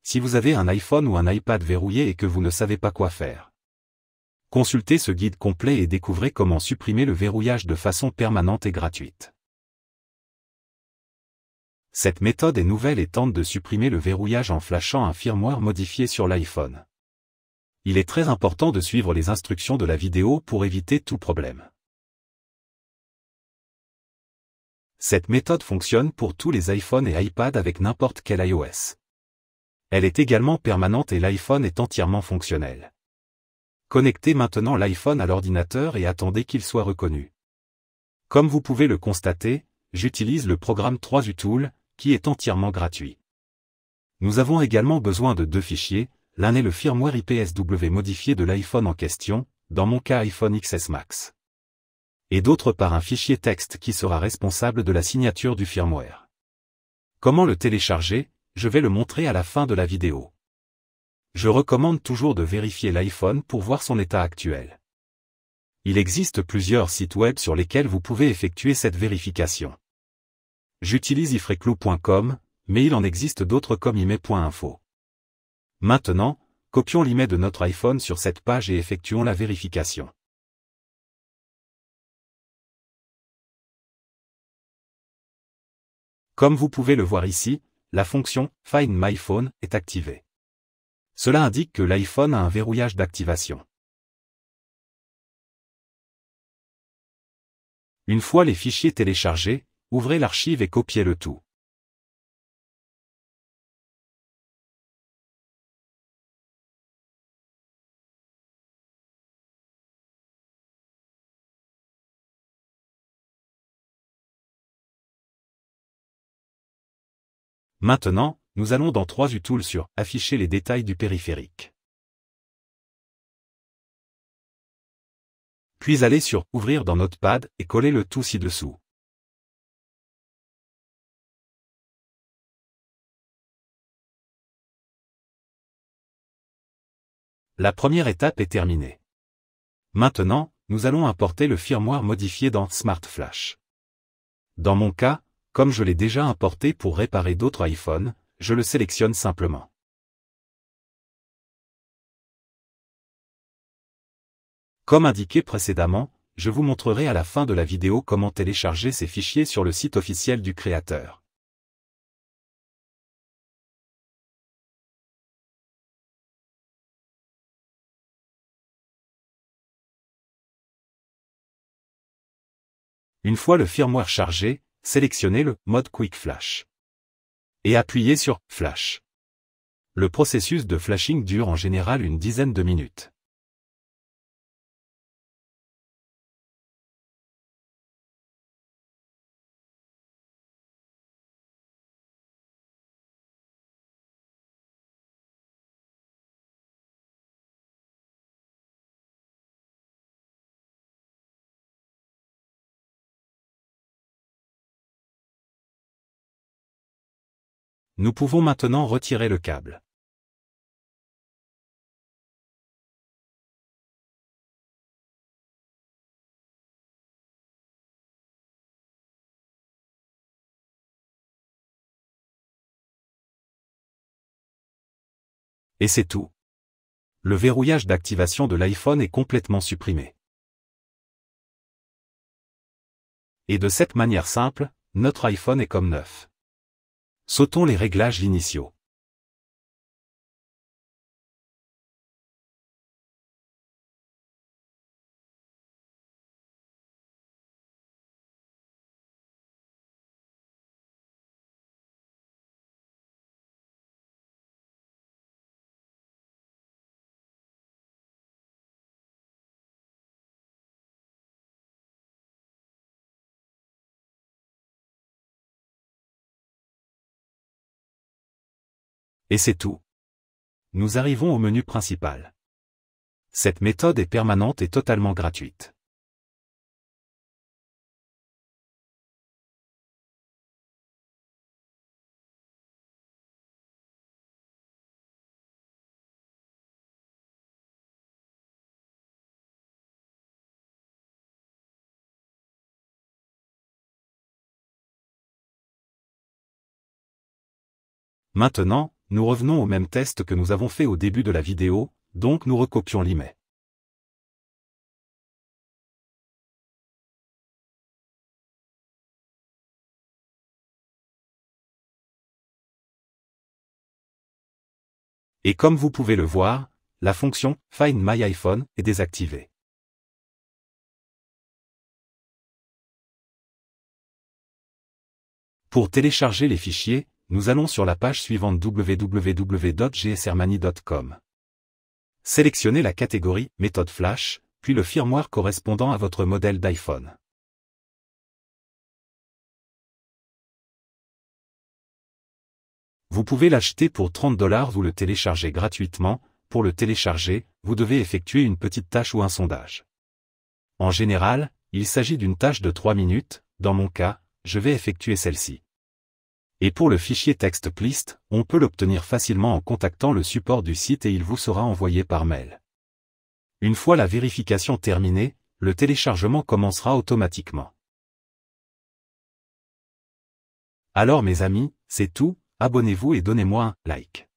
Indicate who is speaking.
Speaker 1: Si vous avez un iPhone ou un iPad verrouillé et que vous ne savez pas quoi faire, consultez ce guide complet et découvrez comment supprimer le verrouillage de façon permanente et gratuite. Cette méthode est nouvelle et tente de supprimer le verrouillage en flashant un firmware modifié sur l'iPhone. Il est très important de suivre les instructions de la vidéo pour éviter tout problème. Cette méthode fonctionne pour tous les iPhones et iPad avec n'importe quel iOS. Elle est également permanente et l'iPhone est entièrement fonctionnel. Connectez maintenant l'iPhone à l'ordinateur et attendez qu'il soit reconnu. Comme vous pouvez le constater, j'utilise le programme 3uTool, qui est entièrement gratuit. Nous avons également besoin de deux fichiers, l'un est le firmware IPSW modifié de l'iPhone en question, dans mon cas iPhone XS Max. Et d'autre part un fichier texte qui sera responsable de la signature du firmware. Comment le télécharger? Je vais le montrer à la fin de la vidéo. Je recommande toujours de vérifier l'iPhone pour voir son état actuel. Il existe plusieurs sites web sur lesquels vous pouvez effectuer cette vérification. J'utilise ifreclou.com, mais il en existe d'autres comme imei.info. Maintenant, copions l'email de notre iPhone sur cette page et effectuons la vérification. Comme vous pouvez le voir ici, la fonction « Find My Phone » est activée. Cela indique que l'iPhone a un verrouillage d'activation. Une fois les fichiers téléchargés, ouvrez l'archive et copiez le tout. Maintenant, nous allons dans 3uTool sur « Afficher les détails du périphérique ». Puis allez sur « Ouvrir dans Notepad » et collez le tout ci-dessous. La première étape est terminée. Maintenant, nous allons importer le firmware modifié dans SmartFlash. Dans mon cas, comme je l'ai déjà importé pour réparer d'autres iPhones, je le sélectionne simplement. Comme indiqué précédemment, je vous montrerai à la fin de la vidéo comment télécharger ces fichiers sur le site officiel du créateur. Une fois le firmware chargé, sélectionnez le mode Quick Flash et appuyez sur Flash. Le processus de flashing dure en général une dizaine de minutes. Nous pouvons maintenant retirer le câble. Et c'est tout. Le verrouillage d'activation de l'iPhone est complètement supprimé. Et de cette manière simple, notre iPhone est comme neuf. Sautons les réglages initiaux. Et c'est tout. Nous arrivons au menu principal. Cette méthode est permanente et totalement gratuite. Maintenant, nous revenons au même test que nous avons fait au début de la vidéo, donc nous recopions l'email. Et comme vous pouvez le voir, la fonction « Find My iPhone » est désactivée. Pour télécharger les fichiers, nous allons sur la page suivante www.gsrmani.com. Sélectionnez la catégorie « Méthode Flash », puis le firmware correspondant à votre modèle d'iPhone. Vous pouvez l'acheter pour $30 ou le télécharger gratuitement. Pour le télécharger, vous devez effectuer une petite tâche ou un sondage. En général, il s'agit d'une tâche de 3 minutes, dans mon cas, je vais effectuer celle-ci. Et pour le fichier TextList, on peut l'obtenir facilement en contactant le support du site et il vous sera envoyé par mail. Une fois la vérification terminée, le téléchargement commencera automatiquement. Alors mes amis, c'est tout, abonnez-vous et donnez-moi un like.